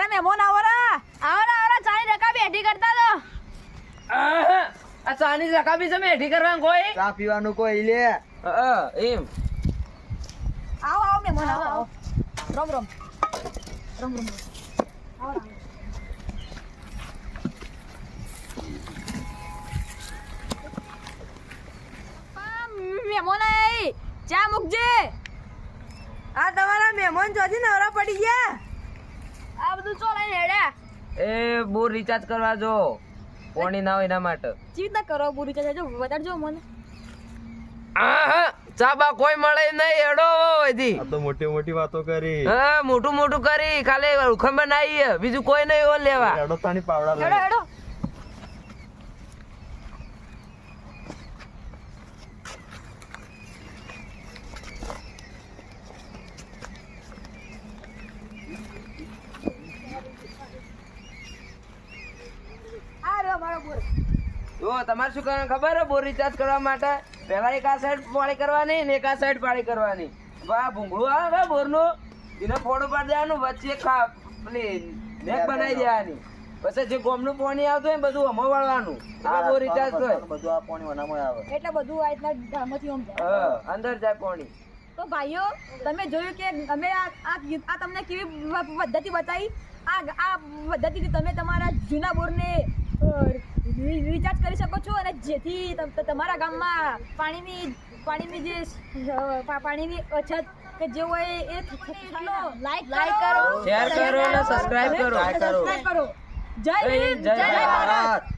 મહેમાન આવરા ચાની રકા બેઠી કરતા તો આ ચાની રકાબી છે મેઠી કરવાનું કોઈ ચા પીવાનું કોઈ લે એમ આવો મહેમાન આવો રમ રમ આવો મહેમાન આઈ ચા મૂકજે આ તમારા મહેમાન ચોથી નવરા પડી ગયા આ બધું ચોલાઈને હેડ્યા એ બોર રિચાર્જ કરવા જો પાણી ના હોય એના માટે ચી રીતના કરો પૂરી ચાલે જો વધારજો મને ચા બા કોઈ મળે નહીં એડો એથી આ તો મોટી મોટી વાતો કરી હા મોટું મોટું કરી ખાલી ઉખમ બનાવી બીજું કોઈ નહીં એવો લેવા એડો તાની પાવડા લે હેડો જો તમારે શું કરવાનું ખબર હે બોર રિચાર્જ કરવા માટે પહેલા એક આ સાઈડ પાળી કરવાની ને એક આ સાઈડ પાળી કરવાની આ ભૂંગળું આવે બોર નું એને ફોડું પાડી દેવાનું વચ્ચે પેલી નેક બનાવી દેવાની પછી જે ગોમનું પાણી આવતું હોય બધું હમો વાળવાનું આ બોર રિચાર્જ થાય બધું આ પાણી વનામાં આવે એટલે બધું આ રીતના ધામથી આમ જાય હા અંદર જાય પાણી તો ભાઈઓ તમે જોયું કે અમે આ તમને કેવી પદ્ધતિ બતાવી આ પદ્ધતિથી તમે તમારા જૂના બોરને રિચાર્જ કરી શકો છો અને જેથી તમારા ગામમાં પાણીની જે પાણીની અછત કે જે હોય એ લાઈક કરો શેર કરો અને સબસ્ક્રાઇબ કરો જય હિન્દ જય ભારત.